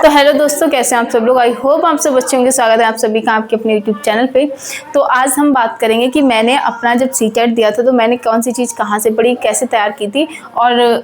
तो हेलो दोस्तों, कैसे हैं आप सब लोग। आई होप आप सब अच्छे होंगे। स्वागत है आप सभी का आपके अपने यूट्यूब चैनल पे। तो आज हम बात करेंगे कि मैंने अपना जब सीटेट दिया था तो मैंने कौन सी चीज़ कहाँ से पढ़ी, कैसे तैयार की थी और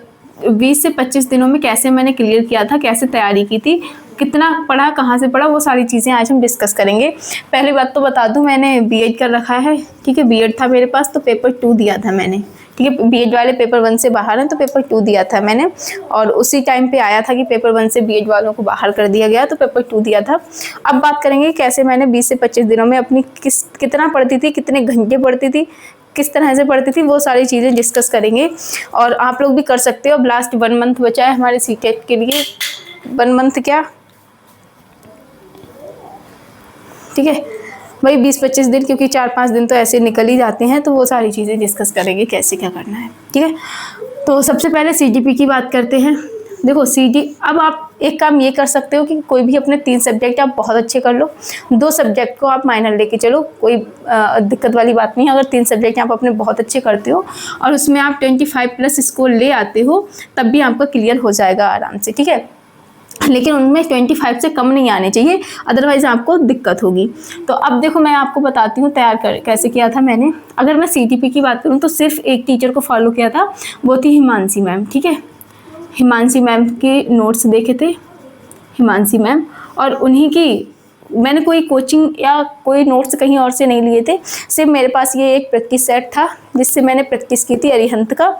20 से 25 दिनों में कैसे मैंने क्लियर किया था, कैसे तैयारी की थी, कितना पढ़ा, कहाँ से पढ़ा, वो सारी चीज़ें आज हम डिस्कस करेंगे। पहली बात तो बता दूं, मैंने बीएड कर रखा है, ठीक है। बीएड था मेरे पास तो पेपर 2 दिया था मैंने, ठीक है। बीएड वाले पेपर 1 से बाहर हैं तो पेपर 2 दिया था मैंने, और उसी टाइम पे आया था कि पेपर 1 से बीएड वालों को बाहर कर दिया गया तो पेपर 2 दिया था। अब बात करेंगे कैसे मैंने 20 से 25 दिनों में अपनी कितना पढ़ती थी, कितने घंटे पढ़ती थी, किस तरह से पढ़ती थी, वो सारी चीज़ें डिस्कस करेंगे। और आप लोग भी कर सकते हो। अब लास्ट 1 मंथ बचा है हमारे सीटेट के लिए। 1 मंथ क्या, ठीक है भाई, 20-25 दिन, क्योंकि 4-5 दिन तो ऐसे निकल ही जाते हैं। तो वो सारी चीज़ें डिस्कस करेंगे कैसे क्या करना है, ठीक है। तो सबसे पहले सीजीपी की बात करते हैं। देखो अब आप एक काम ये कर सकते हो कि कोई भी अपने 3 सब्जेक्ट आप बहुत अच्छे कर लो, 2 सब्जेक्ट को आप माइनर लेके चलो, कोई दिक्कत वाली बात नहीं है। अगर 3 सब्जेक्ट आप अपने बहुत अच्छे करते हो और उसमें आप 25+ स्कोर ले आते हो तब भी आपका क्लियर हो जाएगा आराम से, ठीक है। लेकिन उनमें 25 से कम नहीं आने चाहिए, अदरवाइज़ आपको दिक्कत होगी। तो अब देखो मैं आपको बताती हूँ कैसे किया था मैंने। अगर मैं सीटीपी की बात करूँ तो सिर्फ एक टीचर को फॉलो किया था, वो थी हिमांशी मैम, ठीक है। हिमांशी मैम के नोट्स देखे थे, हिमांशी मैम, और उन्हीं की मैंने कोई कोचिंग या कोई नोट्स कहीं और से नहीं लिए थे। सिर्फ मेरे पास ये एक प्रैक्टिस सेट था जिससे मैंने प्रैक्टिस की थी अरिहंत का,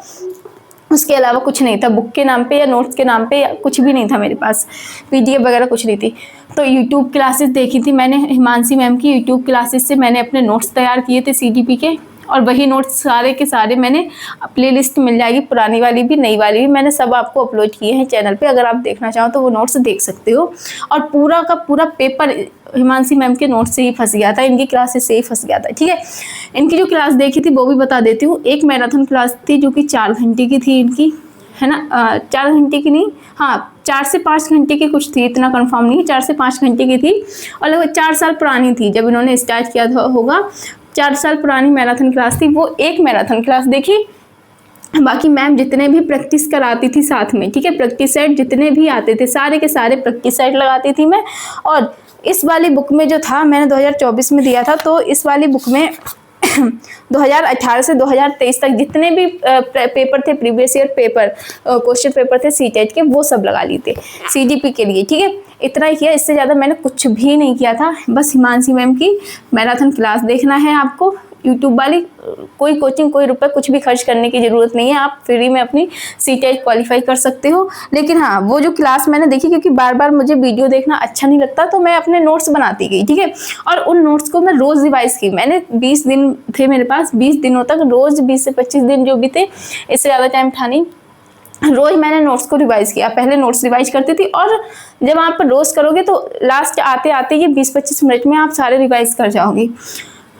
उसके अलावा कुछ नहीं था। बुक के नाम पे या नोट्स के नाम पे कुछ भी नहीं था मेरे पास, पीडीएफ वगैरह कुछ नहीं थी। तो यूट्यूब क्लासेस देखी थी मैंने, हिमांशी मैम की यूट्यूब क्लासेस से मैंने अपने नोट्स तैयार किए थे सीडीपी के, और वही नोट्स सारे के सारे मैंने प्लेलिस्ट मिल जाएगी, पुरानी वाली भी नई वाली भी, मैंने सब आपको अपलोड किए हैं चैनल पे। अगर आप देखना चाहो तो वो नोट्स देख सकते हो। और पूरा का पूरा पेपर हिमांशी मैम के नोट्स से ही फंस गया था, इनकी क्लासेस से ही फंस गया था, ठीक है। इनकी जो क्लास देखी थी वो भी बता देती हूँ। एक मैराथन क्लास थी जो कि 4 घंटे की थी इनकी, है ना। 4 घंटे की नहीं, हाँ 4 से 5 घंटे की कुछ थी, इतना कंफर्म नहीं है, 4 से 5 घंटे की थी। और लगभग 4 साल पुरानी थी जब इन्होंने स्टार्ट किया था, होगा 4 साल पुरानी मैराथन क्लास थी। वो एक मैराथन क्लास देखी, बाकी मैम जितने भी प्रैक्टिस कराती थी साथ में, ठीक है, प्रैक्टिस सेट जितने भी आते थे सारे के सारे प्रैक्टिस सेट लगाती थी मैं। और इस वाली बुक में जो था, मैंने 2024 में दिया था, तो इस वाली बुक में 2018 से 2023 तक जितने भी पेपर थे, previous year paper, question paper थे सीटेट के, वो सब लगा लिए थे सीडीपी के लिए, ठीक है। इतना ही किया, इससे ज़्यादा मैंने कुछ भी नहीं किया था। बस हिमांशी मैम की मैराथन क्लास देखना है आपको, यूट्यूब वाली। कोई कोचिंग, कोई रुपए कुछ भी खर्च करने की ज़रूरत नहीं है, आप फ्री में अपनी सीटेट क्वालिफाई कर सकते हो। लेकिन हाँ, वो जो क्लास मैंने देखी, क्योंकि बार बार मुझे वीडियो देखना अच्छा नहीं लगता, तो मैं अपने नोट्स बनाती गई, ठीक है। और उन नोट्स को मैं रोज़ रिवाइज़ की। मैंने 20 दिन थे मेरे पास, 20 दिनों तक रोज़ 20 से 25 दिन जो भी थे, इससे ज़्यादा टाइम था नहीं, रोज़ मैंने नोट्स को रिवाइज़ किया। पहले नोट्स रिवाइज करती थी, और जब आप रोज़ करोगे तो लास्ट आते आते ये 20-25 मिनट में आप सारे रिवाइज़ कर जाओगी।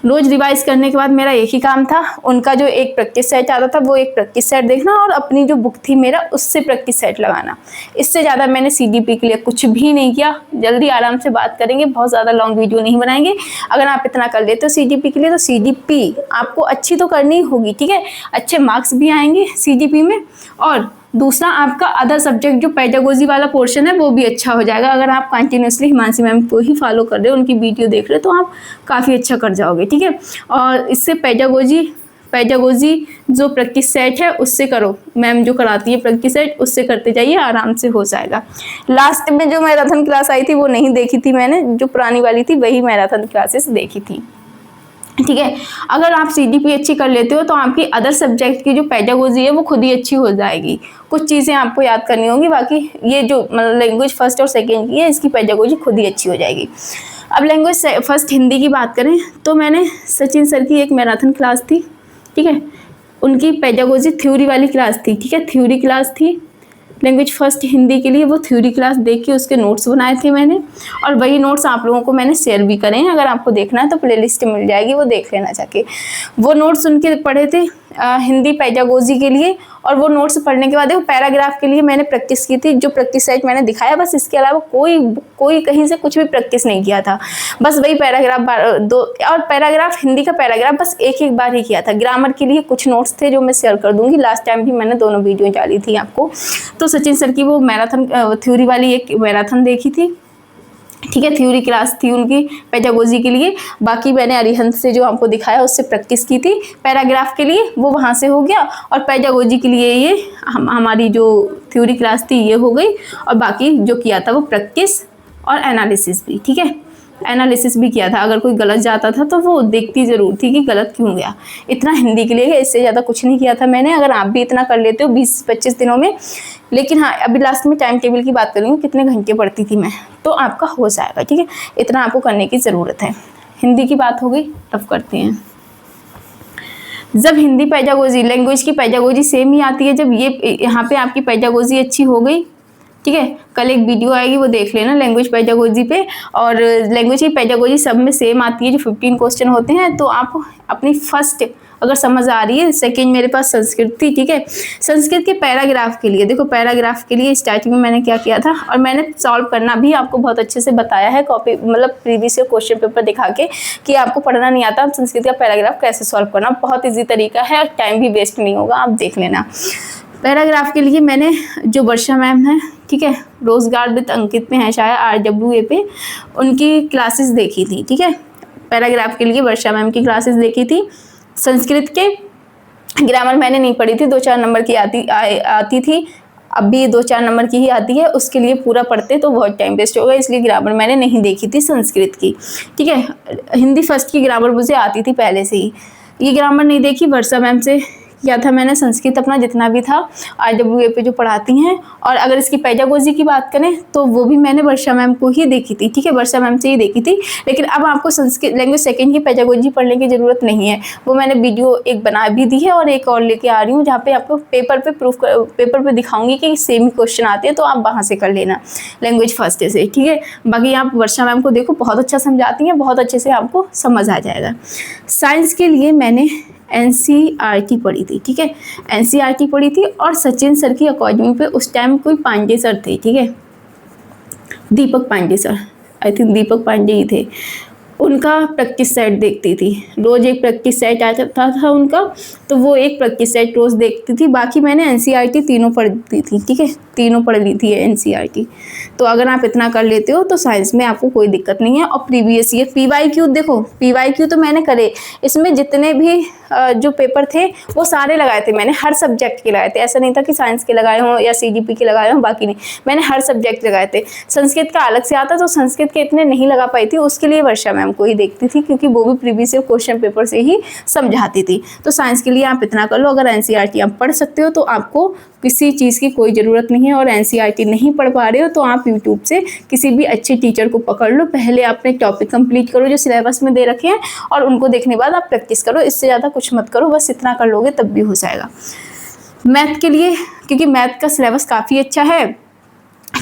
रोज़ रिवाइज़ करने के बाद मेरा एक ही काम था, उनका जो एक प्रैक्टिस सेट आता था वो एक प्रैक्टिस सेट देखना, और अपनी जो बुक थी मेरा उससे प्रैक्टिस सेट लगाना। इससे ज़्यादा मैंने सीडीपी के लिए कुछ भी नहीं किया। जल्दी आराम से बात करेंगे, बहुत ज़्यादा लॉन्ग वीडियो नहीं बनाएंगे। अगर आप इतना कर लेते हो सीडीपी के लिए, तो सीडीपी आपको अच्छी तो करनी होगी, ठीक है। अच्छे मार्क्स भी आएंगे सीडीपी में, और दूसरा आपका अदर सब्जेक्ट जो पेडागोजी वाला पोर्शन है वो भी अच्छा हो जाएगा। अगर आप कंटिन्यूसली हिमांशी मैम को ही फॉलो कर रहे हो, उनकी वीडियो देख रहे हो, तो आप काफ़ी अच्छा कर जाओगे, ठीक है। और इससे पेडागोजी जो प्रैक्टिस सेट है उससे करो, मैम जो कराती है प्रैक्टिस सेट उससे करते जाइए, आराम से हो जाएगा। लास्ट में जो मैराथन क्लास आई थी वो नहीं देखी थी मैंने, जो पुरानी वाली थी वही मैराथन क्लासेस देखी थी, ठीक है। अगर आप सीडीपी अच्छी कर लेते हो तो आपकी अदर सब्जेक्ट की जो पेडागोजी है वो खुद ही अच्छी हो जाएगी। कुछ चीज़ें आपको याद करनी होंगी, बाकी ये जो लैंग्वेज फर्स्ट और सेकंड की है, इसकी पेडागोजी खुद ही अच्छी हो जाएगी। अब लैंग्वेज फर्स्ट हिंदी की बात करें तो मैंने सचिन सर की एक मैराथन क्लास थी, ठीक है, उनकी पेडागोजी थ्योरी वाली क्लास थी, ठीक है, थ्योरी क्लास थी। लैंग्वेज फर्स्ट हिंदी के लिए वो थ्योरी क्लास देख के उसके नोट्स बनाए थे मैंने, और वही नोट्स आप लोगों को मैंने शेयर भी करे हैं। अगर आपको देखना है तो प्लेलिस्ट मिल जाएगी, वो देख लेना जाके। वो नोट्स उनके पढ़े थे, हिंदी पेडागोजी के लिए, और वो नोट्स पढ़ने के बाद देखो पैराग्राफ के लिए मैंने प्रैक्टिस की थी, जो प्रैक्टिस सेट मैंने दिखाया बस, इसके अलावा कोई कहीं से कुछ भी प्रैक्टिस नहीं किया था। बस वही पैराग्राफ दो, और पैराग्राफ हिंदी का पैराग्राफ बस एक बार ही किया था। ग्रामर के लिए कुछ नोट्स थे जो मैं शेयर कर दूंगी, लास्ट टाइम भी मैंने दोनों वीडियो डाली थी आपको। तो सचिन सर की वो मैराथन थ्योरी वाली एक मैराथन देखी थी, ठीक है, थ्योरी क्लास थी उनकी पेडागोजी के लिए। बाकी मैंने अरिहंत से जो आपको दिखाया उससे प्रैक्टिस की थी पैराग्राफ के लिए, वो वहाँ से हो गया, और पेडागोजी के लिए ये हमारी जो थ्योरी क्लास थी ये हो गई, और बाकी जो किया था वो प्रैक्टिस और एनालिसिस भी, ठीक है, एनालिसिस भी किया था। अगर कोई गलत जाता था तो वो देखती ज़रूर थी कि गलत क्यों गया। इतना हिंदी के लिए, इससे ज़्यादा कुछ नहीं किया था मैंने। अगर आप भी इतना कर लेते हो 20-25 दिनों में, लेकिन हाँ अभी लास्ट में टाइम टेबल की बात करूँगी कितने घंटे पढ़ती थी मैं, तो आपका हो जाएगा, ठीक है, इतना आपको करने की ज़रूरत है। हिंदी की बात हो गई, अब करते हैं। जब हिंदी पेडागोजी, लैंग्वेज की पेडागोजी सेम ही आती है, जब ये यहाँ पे आपकी पेडागोजी अच्छी हो गई, ठीक है, कल एक वीडियो आएगी वो देख लेना लैंग्वेज पेडागोजी पे, और लैंग्वेज की पेडागोजी सब में सेम आती है, जो 15 क्वेश्चन होते हैं। तो आप अपनी फर्स्ट अगर समझ आ रही है, सेकंड मेरे पास संस्कृत थी, ठीक है, संस्कृत के पैराग्राफ के लिए देखो, पैराग्राफ के लिए स्टार्टिंग में मैंने क्या किया था, और मैंने सॉल्व करना भी आपको बहुत अच्छे से बताया है कॉपी, मतलब प्रीवियस ईयर क्वेश्चन पेपर दिखा के, कि आपको पढ़ना नहीं आता संस्कृत का पैराग्राफ कैसे सॉल्व करना, बहुत ईजी तरीका है और टाइम भी वेस्ट नहीं होगा, आप देख लेना। पैराग्राफ के लिए मैंने जो वर्षा मैम है, ठीक है, रोजगार विद अंकित में है शायद RWA पे, उनकी क्लासेस देखी थी, ठीक है, पैराग्राफ के लिए वर्षा मैम की क्लासेस देखी थी। संस्कृत के ग्रामर मैंने नहीं पढ़ी थी, 2-4 नंबर की आती थी, अब भी 2-4 नंबर की ही आती है, उसके लिए पूरा पढ़ते तो बहुत टाइम वेस्ट होगा, इसलिए ग्रामर मैंने नहीं देखी थी संस्कृत की, ठीक है। हिंदी फर्स्ट की ग्रामर मुझे आती थी पहले से ही, ये ग्रामर नहीं देखी, वर्षा मैम से किया था मैंने संस्कृत अपना जितना भी था, RWA पे जो पढ़ाती हैं। और अगर इसकी पेडागोजी की बात करें तो वो भी मैंने वर्षा मैम को ही देखी थी, ठीक है, वर्षा मैम से ही देखी थी। लेकिन अब आपको संस्कृत लैंग्वेज सेकंड की पेडागोजी पढ़ने की ज़रूरत नहीं है, वो मैंने वीडियो एक बना भी दी है और एक और लेके आ रही हूँ, जहाँ पे आपको पेपर पे दिखाऊंगी कि सेम क्वेश्चन आते हैं, तो आप वहाँ से कर लेना लैंग्वेज फर्स्ट से, ठीक है। बाकी आप वर्षा मैम को देखो, बहुत अच्छा समझाती हैं, बहुत अच्छे से आपको समझ आ जाएगा। साइंस के लिए मैंने NCERT पढ़ी थी, ठीक है, NCERT पढ़ी थी, और सचिन सर की अकॉर्डिंग पे उस टाइम कोई पांडे सर थे, ठीक है, दीपक पांडे सर, आई थिंक दीपक पांडे ही थे, उनका प्रैक्टिस सेट देखती थी, रोज़ एक प्रैक्टिस सेट आता था उनका, तो वो एक प्रैक्टिस सेट रोज़ देखती थी। बाकी मैंने NCERT तीनों पढ़ती थी, ठीक है, तीनों पढ़ ली थी NCERT। तो अगर आप इतना कर लेते हो तो साइंस में आपको कोई दिक्कत नहीं है। और प्रीवियस ईयर PYQ देखो, PYQ तो मैंने करे, इसमें जितने भी जो पेपर थे वो सारे लगाए थे मैंने, हर सब्जेक्ट के लगाए थे, ऐसा नहीं था कि साइंस के लगाए हों या CGP के लगाए हों, बाकी नहीं, मैंने हर सब्जेक्ट लगाए थे। संस्कृत का अलग से आता, तो संस्कृत के इतने नहीं लगा पाई थी, उसके लिए वर्षा मैम को ही देखती थी, क्योंकि वो भी प्रीवियस ईयर क्वेश्चन पेपर से ही समझाती थी। तो साइंस के लिए आप इतना कर लो, अगर NCERT आप पढ़ सकते हो तो आपको किसी चीज़ की कोई ज़रूरत नहीं है। और NCERT नहीं पढ़ पा रहे हो तो आप यूट्यूब से किसी भी अच्छे टीचर को पकड़ लो, पहले अपने टॉपिक कंप्लीट करो जो सिलेबस में दे रखे हैं, और उनको देखने के बाद आप प्रैक्टिस करो, इससे ज़्यादा कुछ मत करो, बस इतना कर लोगे तब भी हो जाएगा। मैथ के लिए, क्योंकि मैथ का सिलेबस काफ़ी अच्छा है,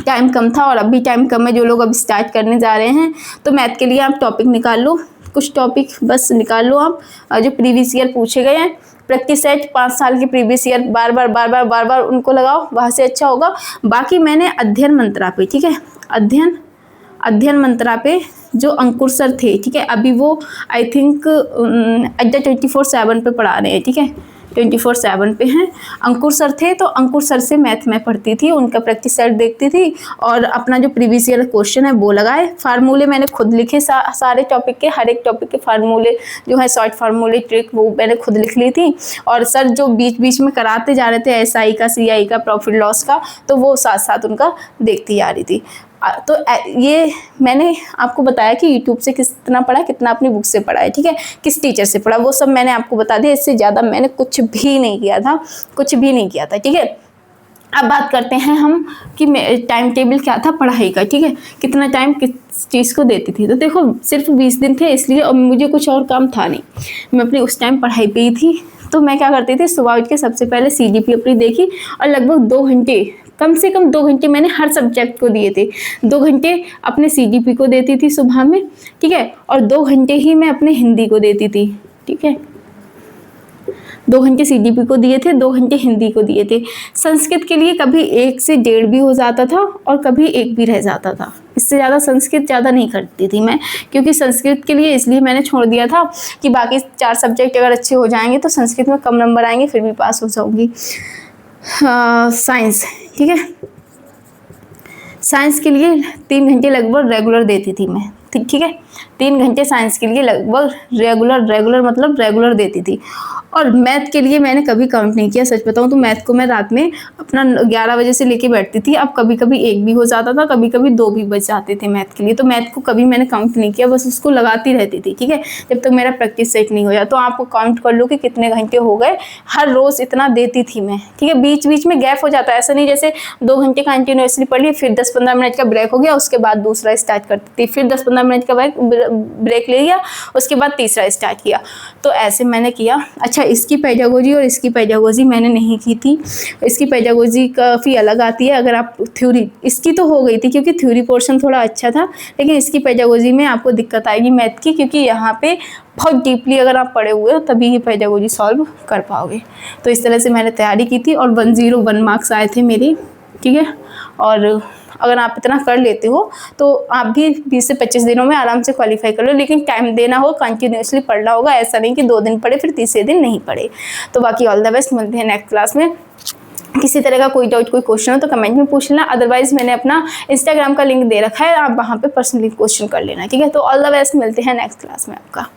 टाइम कम था और अभी टाइम कम है, जो लोग अब स्टार्ट करने जा रहे हैं, तो मैथ के लिए आप टॉपिक निकाल लो, कुछ टॉपिक बस निकाल लो आप, जो प्रीवियस ईयर पूछे गए हैं। प्रैक्टिस सेट 5 साल के प्रीवियस ईयर बार बार उनको लगाओ, वहाँ से अच्छा होगा। बाकी मैंने अध्ययन मंत्रा पे, ठीक है, अध्ययन मंत्रा पे जो अंकुर सर थे, ठीक है, अभी वो आई थिंक अड्डा 24/7 पे पढ़ा रहे हैं, ठीक है, 24/7 पे हैं। अंकुर सर थे, तो अंकुर सर से मैथ में पढ़ती थी, उनका प्रैक्टिस सेट देखती थी, और अपना जो प्रीवियस ईयर क्वेश्चन है वो लगाए। फार्मूले मैंने खुद लिखे, सारे टॉपिक के, हर एक टॉपिक के फार्मूले जो है, शॉर्ट फार्मूले ट्रिक, वो मैंने खुद लिख ली थी। और सर जो बीच बीच में कराते जा रहे थे SI का, CI का, प्रॉफिट लॉस का, तो वो साथ साथ उनका देखती आ रही थी। तो ये मैंने आपको बताया कि यूट्यूब से कितना पढ़ा, कितना अपनी बुक से पढ़ा है, ठीक है, किस टीचर से पढ़ा, वो सब मैंने आपको बता दिया। इससे ज़्यादा मैंने कुछ भी नहीं किया था, ठीक है। अब बात करते हैं हम कि टाइम टेबल क्या था पढ़ाई का, ठीक है, कितना टाइम किस चीज़ को देती थी। तो देखो सिर्फ 20 दिन थे, इसलिए और मुझे कुछ और काम था नहीं, मैं अपनी उस टाइम पढ़ाई पे ही थी। तो मैं क्या करती थी, सुबह उठ के सबसे पहले CGP अपनी देखी, और लगभग 2 घंटे, कम से कम 2 घंटे मैंने हर सब्जेक्ट को दिए थे। 2 घंटे अपने CGP को देती थी सुबह में, ठीक है, और 2 घंटे ही मैं अपने हिंदी को देती थी, ठीक है। 2 घंटे CGP को दिए थे, 2 घंटे हिंदी को दिए थे। संस्कृत के लिए कभी 1 से 1.5 भी हो जाता था और कभी 1 भी रह जाता था। इससे ज़्यादा संस्कृत ज़्यादा नहीं करती थी मैं, क्योंकि संस्कृत के लिए इसलिए मैंने छोड़ दिया था कि बाकी 4 सब्जेक्ट अगर अच्छे हो जाएंगे तो संस्कृत में कम नंबर आएंगे, फिर भी पास हो जाऊंगी। साइंस, ठीक है, साइंस के लिए 3 घंटे लगभग रेगुलर देती थी मैं, ठीक है, 3 घंटे साइंस के लिए लगभग रेगुलर मतलब रेगुलर देती थी। और मैथ के लिए मैंने कभी काउंट नहीं किया, सच बताऊं तो मैथ को मैं रात में अपना 11 बजे से लेके बैठती थी। अब कभी कभी 1 भी हो जाता था, कभी कभी 2 भी बच जाते थे मैथ के लिए, तो मैथ को कभी मैंने काउंट नहीं किया, बस उसको लगाती रहती थी, ठीक है, जब तक मेरा प्रैक्टिस सेट नहीं हो जाए। तो आप काउंट कर लो कि कितने घंटे हो गए, हर रोज़ इतना देती थी मैं, ठीक है। बीच बीच में गैप हो जाता है, ऐसा नहीं जैसे 2 घंटे कंटिन्यूसली पढ़ लिए, फिर 10-15 मिनट का ब्रेक हो गया, उसके बाद दूसरा स्टार्ट करती थी, फिर 10-15 मिनट का ब्रेक ले लिया, उसके बाद तीसरा स्टार्ट किया। तो ऐसे मैंने किया। अच्छा, इसकी पेडागोजी और इसकी पेडागोजी मैंने नहीं की थी। इसकी पेडागोजी काफ़ी अलग आती है। अगर आप थ्योरी, इसकी तो हो गई थी क्योंकि थ्योरी पोर्शन थोड़ा अच्छा था, लेकिन इसकी पेडागोजी में आपको दिक्कत आएगी मैथ की, क्योंकि यहाँ पे बहुत डीपली अगर आप पढ़े हुए हो तभी ये पेडागोजी सॉल्व कर पाओगे। तो इस तरह से मैंने तैयारी की थी और 101 मार्क्स आए थे मेरे, ठीक है। और अगर आप इतना कर लेते हो तो आप भी 20 से 25 दिनों में आराम से क्वालिफाई कर लो, लेकिन टाइम देना हो, कंटिन्यूसली पढ़ना होगा, ऐसा नहीं कि 2 दिन पढ़े फिर तीसरे दिन नहीं पढ़े। तो बाकी ऑल द बेस्ट, मिलते हैं नेक्स्ट क्लास में। किसी तरह का कोई डाउट, कोई क्वेश्चन हो तो कमेंट में पूछ लेना, अदरवाइज मैंने अपना इंस्टाग्राम का लिंक दे रखा है, आप वहाँ पे पर्सनली क्वेश्चन कर लेना, ठीक है। तो ऑल द बेस्ट, मिलते हैं नेक्स्ट क्लास में आपका।